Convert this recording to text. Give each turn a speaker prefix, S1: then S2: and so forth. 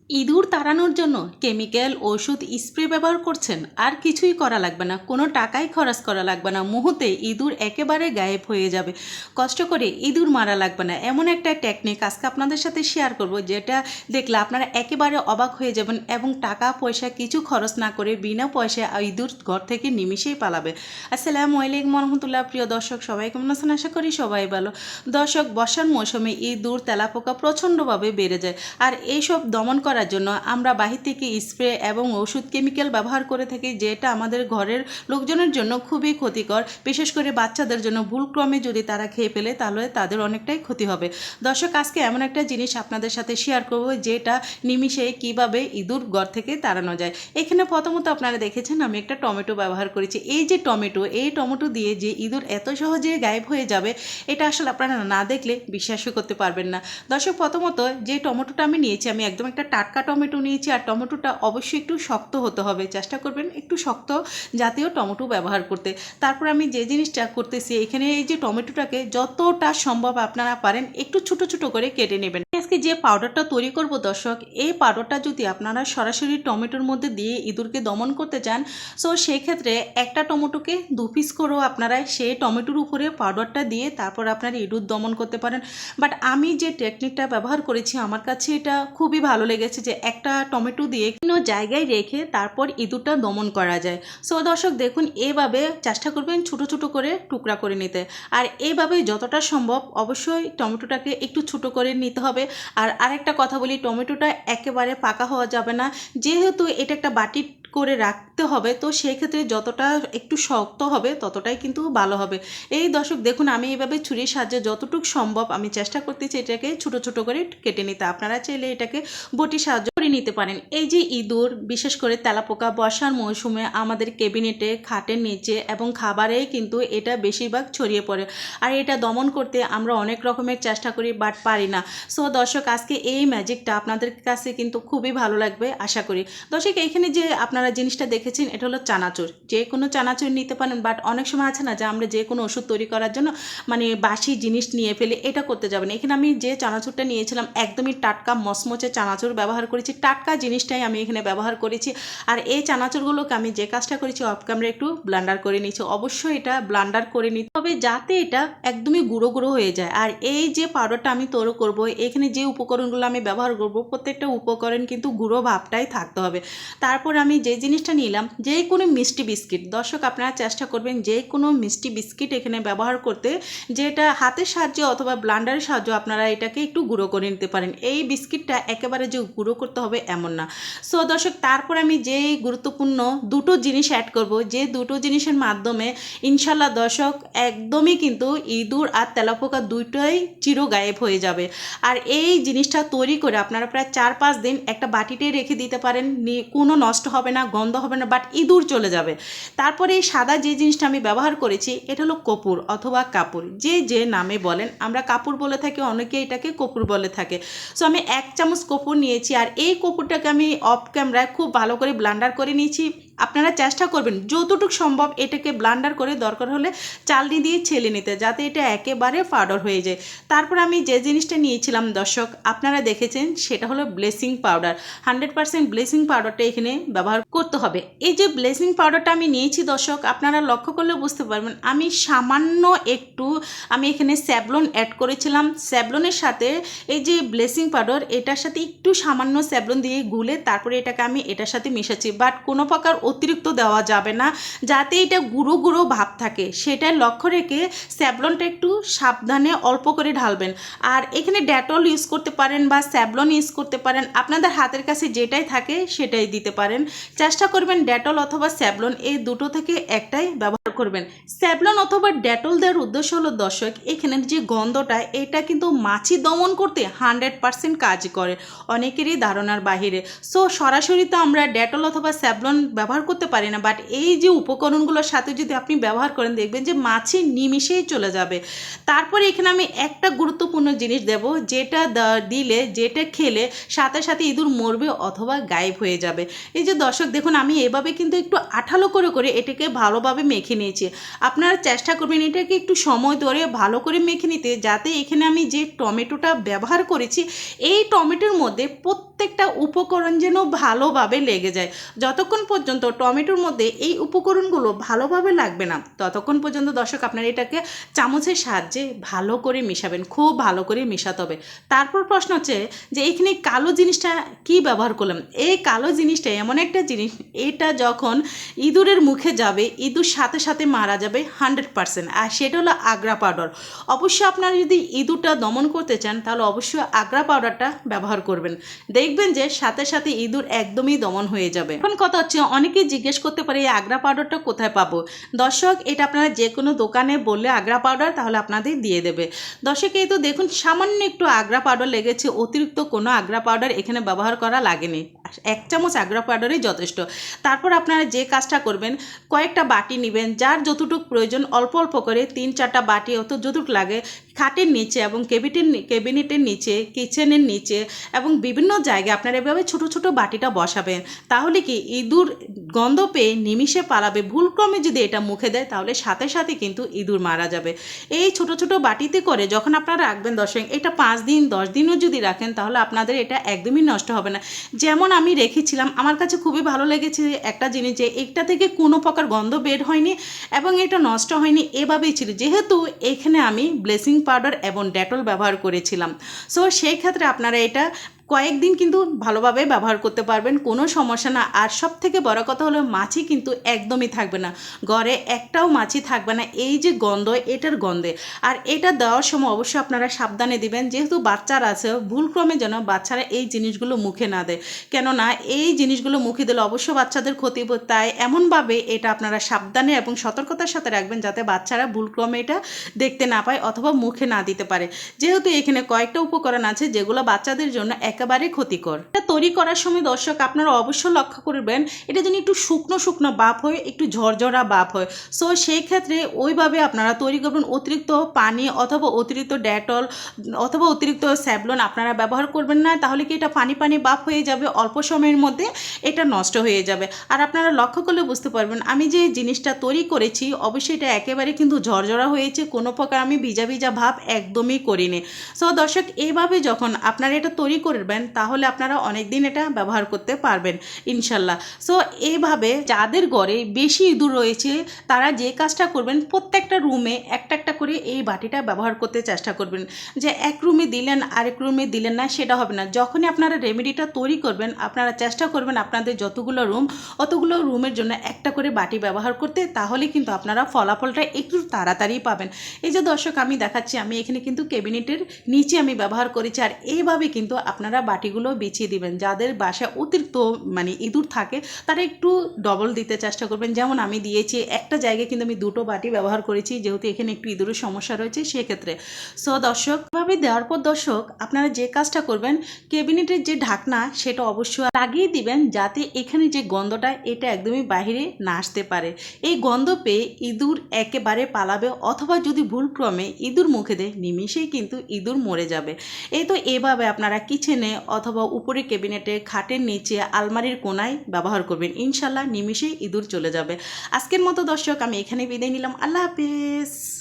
S1: ইঁদুর তাড়ানোর জন্য কেমিক্যাল ওষুধ স্প্রে ব্যবহার করছেন, আর কিছুই করা লাগবে না, কোনো টাকাই খরচ করা লাগবে না, মুহূর্তে ইঁদুর একেবারে গায়েব হয়ে যাবে। কষ্ট করে ইঁদুর মারা লাগবে না, এমন একটা টেকনিক আজকে আপনাদের সাথে শেয়ার করব, যেটা দেখলে আপনারা একেবারে অবাক হয়ে যাবেন এবং টাকা পয়সা কিছু খরচ না করে বিনা পয়সায় ইঁদুর ঘর থেকে নিমিশেই পালাবে। আসসালামু আলাইকুম রহমতুল্লাহ। প্রিয় দর্শক, সবাই কেমন আছেন? আশা করি সবাই ভালো। দর্শক, বর্ষার মৌসুমে ইঁদুর তেলাপোকা প্রচণ্ডভাবে বেড়ে যায়, আর এইসব দমন করার জন্য আমরা বাহির থেকে স্প্রে এবং ওষুধ কেমিক্যাল ব্যবহার করে থাকি, যেটা আমাদের ঘরের লোকজনের জন্য খুবই ক্ষতিকর। বিশেষ করে বাচ্চাদের জন্য ভুলক্রমে যদি তারা খেয়ে ফেলে তাহলে তাদের অনেকটাই ক্ষতি হবে। দর্শক, আজকে এমন একটা জিনিস আপনাদের সাথে শেয়ার করব, যেটা নিমিষে কিভাবে ইঁদুর ঘর থেকে তাড়ানো যায়। এখানে প্রথমত আপনারা দেখেছেন আমি একটা টমেটো ব্যবহার করেছি। এই যে টমেটো, এই টমেটো দিয়ে যে ইঁদুর এত সহজে গায়েব হয়ে যাবে, এটা আসলে আপনারা না দেখলে বিশ্বাসই করতে পারবেন না। দর্শক, প্রথমত যে টমেটোটা আমি নিয়েছি, আমি একদম একটা টাটকা টমেটো নিয়েছি, আর টমেটোটা অবশ্যই একটু শক্ত হতে হবে, চেষ্টা করবেন একটু শক্ত জাতীয় টমেটো ব্যবহার করতে। তারপর আমি যে জিনিসটা করতেছি, এখানে এই যে টমেটোটাকে যতটা সম্ভব আপনারা পারেন একটু ছোট ছোট করে কেটে নেবেন। আজকে যে পাউডারটা তৈরি করব দর্শক, এই পাউডারটা যদি আপনারা সরাসরি টমেটোর মধ্যে দিয়ে ইঁদুরকে দমন করতে চান, সো সেই ক্ষেত্রে একটা টমেটোকে 2 পিস করেও আপনারা সেই টমেটোর উপরে পাউডারটা দিয়ে তারপর আপনারা ইঁদুর দমন করতে পারেন। বাট আমি যে টেকনিকটা ব্যবহার করেছি, আমার কাছে এটা খুবই ভালো লেগেছে, যে একটা টমেটো দিয়ে বিভিন্ন জায়গায় রেখে তারপর ইঁদুরটা দমন করা যায়। সো দর্শক দেখুন, এভাবে চেষ্টা করবেন ছোট ছোট করে টুকরা করে নিতে, আর এইভাবে যতটা সম্ভব অবশ্যই টমেটোটাকে একটু ছোট করে নিতে হবে। আর আরেকটা কথা বলি, টমেটোটা একেবারে পাকা হওয়া যাবে না, যেহেতু এটা একটা বাটি করে রাখতে হবে, তো সেই ক্ষেত্রে যতটা একটু শক্ত হবে ততটাই কিন্তু ভালো হবে। এই দর্শক দেখুন, আমি এইভাবে ছুরির সাহায্যে যতটুকু সম্ভব আমি চেষ্টা করতেছি এটাকে ছোট ছোট করে কেটে নিতে। আপনারা চাইলে এটাকে বটির সাহায্য করে নিতে পারেন। এই যে ইঁদুর, বিশেষ করে তেলাপোকা বর্ষার মৌসুমে আমাদের ক্যাবিনেটে, খাটের নিচে এবং খাবারেই কিন্তু এটা বেশিরভাগ ছড়িয়ে পড়ে, আর এটা দমন করতে আমরা অনেক রকমের চেষ্টা করি বাট পারি না। সো দর্শক, আজকে এই ম্যাজিকটা আপনাদের কাছে কিন্তু খুবই ভালো লাগবে আশা করি। দর্শক, এইখানে যে আপনারা জিনিসটা দেখেছেন, এটা হলো চানাচুর। যে কোনো চানাচুর নিতে পারেন, বাট অনেক সময় আছে না যে আমরা যে কোনো ওষুধ তৈরি করার জন্য মানে বাসি জিনিস নিয়ে ফেলে, এটা করতে যাবেন। এখানে আমি যে চানাচুরটা নিয়েছিলাম একদমই টাটকা মচমচে চানাচুর ব্যবহার করেছি, টাটকা জিনিসটাই আমি এখানে ব্যবহার করেছি। আর এই চানাচুরগুলোকে আমি যে কাজটা করেছি অফ ক্যামেরা একটু ব্লান্ডার করে নিয়েছি। অবশ্যই এটা ব্লান্ডার করে নিতে হবে যাতে এটা একদমই গুঁড়ো গুঁড়ো হয়ে যায়। আর এই যে পাউডারটা আমি তৈরি করব, এখানে যে উপকরণগুলো আমি ব্যবহার করব, প্রত্যেকটা উপকরণ কিন্তু গুঁড়ো ভাবটাই থাকতে হবে। তারপর আমি যে জিনিসটা নিলাম, যে কোনো মিষ্টি বিস্কিট। দর্শক, আপনারা চেষ্টা করবেন যে কোনো মিষ্টি বিস্কিট এখানে ব্যবহার করতে, যেটা হাতের সাহায্যে অথবা ব্লান্ডারের সাহায্যে আপনারা এটাকে একটু গুঁড়ো করে নিতে পারেন। এই বিস্কিটটা একেবারে যে গুঁড়ো করতে হবে এমন না। সো দর্শক, তারপর আমি যে গুরুত্বপূর্ণ দুটো জিনিস অ্যাড করব, যে দুটো জিনিসের মাধ্যমে ইনশাল্লাহ দর্শক একদমই কিন্তু ইঁদুর আর তেলাপোকা দুটোই চির গায়েব হয়ে যাবে। আর এই জিনিসটা তৈরি করে আপনারা প্রায় 4-5 দিন একটা বাটিতে রেখে দিতে পারেন, কোনো নষ্ট হবে না, গন্ধ হবে না, বাট ইঁদুর চলে যাবে। তারপরে এই সাদা যে জিনিসটা আমি ব্যবহার করেছি, এটা হলো কপুর অথবা কাপুর, যে যে নামে বলেন। আমরা কাপুর বলে থাকি, অনেকে এটাকে কপুর বলে থাকে। সো আমি 1 চামচ কপুর নিয়েছি, আর এই কপুরটাকে আমি অফ ক্যামেরায় খুব ভালো করে ব্লান্ডার করে নিয়েছি। আপনারা চেষ্টা করবেন যতটুকু সম্ভব এটাকে ব্লান্ডার করে দরকার হলে চালনি দিয়ে ছেলে নিতে, যাতে এটা একেবারে পাউডার হয়ে যায়। তারপর আমি যে জিনিসটা নিয়েছিলাম দর্শক, আপনারা দেখেছেন, সেটা হলো ব্লেসিং পাউডার। 100% ব্লেসিং পাউডারটা এখানে ব্যবহার করতে হবে। এই যে ব্লেসিং পাউডারটা আমি নিয়েছি দর্শক, আপনারা লক্ষ্য করলে বুঝতে পারবেন, আমি সামান্য একটু আমি এখানে স্যাভলন অ্যাড করেছিলাম। স্যাভলনের সাথে এই যে ব্লেসিং পাউডার, এটার সাথে একটু সামান্য স্যাভলন দিয়ে গুলে তারপরে এটাকে আমি এটার সাথে মিশাচ্ছি। বাট কোনো প্রকার অতিরিক্ত দেওয়া যাবে না, যাতে এটা গুঁড়ো গুঁড়ো ভাব থাকে, সেটাই লক্ষ্য রেখে স্যাভলনটা একটু সাবধানে অল্প করে ঢালবেন। আর এখানে ডেটল ইউজ করতে পারেন বা স্যাভলন ইউজ করতে পারেন, আপনাদের হাতের কাছে যেটাই থাকে সেটাই দিতে পারেন। চেষ্টা করবেন ডেটল অথবা স্যাভলন এই দুটো থেকে একটাই ব্যবহার করবেন। স্যাভলন অথবা ডেটল দেওয়ার উদ্দেশ্য হলো দর্শক, এখানের যে গন্ধটা, এটা কিন্তু মাছি দমন করতে 100% কাজ করে, অনেকেরই ধারণার বাহিরে। সো সরাসরি তো আমরা ডেটল অথবা স্যাভলন ব্যবহার করতে পারি না, বাট এই যে উপকরণগুলোর সাথে যদি আপনি ব্যবহার করেন, দেখবেন যে মাছি নিমিশেই চলে যাবে। তারপরে এখানে আমি একটা গুরুত্বপূর্ণ জিনিস দেব, যেটা দিলে, যেটা খেলে সাথে সাথে ইঁদুর মরবে অথবা গায়েব হয়ে যাবে। এই যে দর্শক দেখুন, আমি এভাবে কিন্তু একটু আঠালো করে করে এটাকে ভালোভাবে মেখে নিয়েছি। আপনারা চেষ্টা করবেন এটাকে একটু সময় ধরে ভালো করে মেখে নিতে, যাতে এখানে আমি যে টমেটোটা ব্যবহার করেছি, এই টমেটোর মধ্যে প্রত্যেকটা উপকরণ যেন ভালোভাবে লেগে যায়। যতক্ষণ পর্যন্ত টমেটোর মধ্যে এই উপকরণগুলো ভালোভাবে লাগবে না, ততক্ষণ পর্যন্ত দর্শক আপনারা এটাকে চামচের সাহায্যে ভালো করে মিশাবেন, খুব ভালো করে মিশাতে হবে। তারপর প্রশ্ন হচ্ছে যে এখানে কালো জিনিসটা কি ব্যবহার করলাম। এই কালো জিনিসটা এমন একটা জিনিস, এটা যখন ইঁদুরের মুখে যাবে ইঁদুর সাথে সাথে মারা যাবে 100%। আর সেটা হলো আগ্রা পাউডার। অবশ্যই আপনারা যদি ইঁদুরটা দমন করতে চান তাহলে অবশ্যই আগ্রা পাউডারটা ব্যবহার করবেন, দেখবেন যে সাথে সাথে ইঁদুর একদমই দমন হয়ে যাবে। এখন কথা হচ্ছে অনেকেই জিজ্ঞেস করতে পারে এই আগ্রা পাউডারটা কোথায় পাবো। দর্শক এটা আপনারা যে কোনো দোকানে বললে আগ্রা পাউডার তাহলে আপনাদের দিয়ে দেবে। দর্শক এই তো দেখুন সামান্য একটু আগ্রা পাউডার লেগেছে, অতিরিক্ত কোনো আগ্রা পাউডার এখানে ব্যবহার করা লাগেনি, 1 চামচ আগ্রা পাউডারই যথেষ্ট। তারপর আপনারা যে কাজটা করবেন, কয়েকটা বাটি নেবেন, যার যতটুকু প্রয়োজন অল্প অল্প করে 3-4টা বাটি অত যতটুকু লাগে খাটের নিচে এবং ক্যাবিনেটের নিচে, কিচেনের নিচে এবং বিভিন্ন জায়গায় আপনারা এভাবে ছোট ছোট বাটিটা বসাবেন। তাহলে কি ইঁদুর গন্ধ পেয়ে নিমিষে পালাবে। ভুলক্রমে যদি এটা মুখে দেয় তাহলে সাথে সাথে কিন্তু ইঁদুর মারা যাবে। এই ছোট ছোট বাটিতে করে যখন আপনারা রাখবেন দর্শক, এটা 5 দিন 10 দিনও যদি রাখেন তাহলে আপনাদের এটা একদমই নষ্ট হবে না। যেমন আমি রেখেছিলাম, আমার কাছে খুবই ভালো লেগেছে একটা জিনিস যে এটা থেকে কোনো প্রকার গন্ধ বের হয়নি এবং এটা নষ্ট হয়নি, এভাবেই ছিল। যেহেতু এখানে আমি ব্লিচিং পাউডার এবং ডেটল ব্যবহার করেছিলাম, সো সেই ক্ষেত্রে আপনারা এটা কয়েকদিন কিন্তু ভালোভাবে ব্যবহার করতে পারবেন, কোনো সমস্যা না। আর সব থেকে বড় কথা হলো মাছি কিন্তু একদমই থাকবে না, ঘরে একটাও মাছি থাকবে না এই যে গন্ধ, এটার গন্ধে। আর এটা দেওয়ার সময় অবশ্যই আপনারা সাবধানে দিবেন, যেহেতু বাচ্চারা আছে, ভুলক্রমে যেন বাচ্চারা এই জিনিসগুলো মুখে না দেয়, কেননা এই জিনিসগুলো মুখে দিলে অবশ্য বাচ্চাদের ক্ষতি হবে। তাই এমনভাবে এটা আপনারা সাবধানে এবং সতর্কতার সাথে রাখবেন যাতে বাচ্চারা ভুলক্রমে এটা দেখতে না পায় অথবা মুখে না দিতে পারে। যেহেতু এখানে কয়েকটা উপকরণ আছে যেগুলো বাচ্চাদের জন্য একেবারে ক্ষতিকর। এটা তৈরি করার সময় দর্শক আপনারা অবশ্যই লক্ষ্য করবেন এটা যেন একটু শুকনো শুকনো ভাব হয়, একটু ঝরঝরা ভাব হয়। সো সেই ক্ষেত্রে ওইভাবে আপনারা তৈরি করবেন। অতিরিক্ত পানি অথবা অতিরিক্ত ডেটল অথবা অতিরিক্ত স্যাভলন আপনারা ব্যবহার করবেন না, তাহলে কি এটা পানি পানি ভাব হয়ে যাবে, অল্প সময়ের মধ্যে এটা নষ্ট হয়ে যাবে। আর আপনারা লক্ষ্য করলে বুঝতে পারবেন আমি যে জিনিসটা তৈরি করেছি অবশ্যই এটা একেবারে কিন্তু ঝরঝরা হয়েছে, কোনো প্রকার আমি ভিজা ভিজা ভাব একদমই করিনি। সো দর্শক এইভাবে যখন আপনারা এটা তৈরি করবেন তাহলে আপনারা অনেক দিন এটা ব্যবহার করতে পারবেন ইনশাল্লাহ। সো এইভাবে যাদের ঘরে বেশি ইঁদুর রয়েছে তারা যে কাজটা করবেন, প্রত্যেকটা রুমে একটা একটা করে এই বাটিটা ব্যবহার করতে চেষ্টা করবেন। যে এক রুমে দিলেন আরেক রুমে দিলেন না, সেটা হবে না। যখনই আপনারা রেমেডিটা তৈরি করবেন আপনারা চেষ্টা করবেন আপনাদের যতগুলো রুম অতগুলো রুমের জন্য একটা করে বাটি ব্যবহার করতে, তাহলে কিন্তু আপনারা ফলাফলটা একটু তাড়াতাড়ি পাবেন। এই যে দর্শক আমি দেখাচ্ছি, আমি এখানে কিন্তু ক্যাবিনেটের নিচে আমি ব্যবহার করেছি। আর এইভাবে কিন্তু আপনারা বাটিগুলো বিছিয়ে দিবেন। যাদের বাসায় অতিরিক্ত ইঁদুর থাকে তারা একটু ডবল দিতে চেষ্টা করবেন, যেমন আমি দিয়েছি। একটা জায়গায় কিন্তু আমি 2টো বাটি ব্যবহার করেছি, যেহেতু এখানে একটু ইঁদুরের সমস্যা রয়েছে সেক্ষেত্রে। সো দর্শক এভাবে দেওয়ার পর দর্শক আপনারা যে কাজটা করবেন, ক্যাবিনেটের যে ঢাকনা সেটা অবশ্যই লাগিয়ে দিবেন যাতে এখানে যে গন্ধটা এটা একদমই বাহিরে না আসতে পারে। এই গন্ধ পেয়ে ইঁদুর একেবারে পালাবে, অথবা যদি ভুলক্রমে ইঁদুর মুখে দেয় নিমিষেই কিন্তু ইঁদুর মরে যাবে। এই তো এভাবে আপনারা কিচেনে অথবা উপরে ক্যাবিনেটে, খাটের নিচে, আলমারির কোনায় ব্যবহার করবেন, ইনশাল্লাহ নিমিষেই ইঁদুর চলে যাবে। আজকের মতো দর্শক আমি এখানে বিদায় নিলাম। আল্লাহ হাফেজ।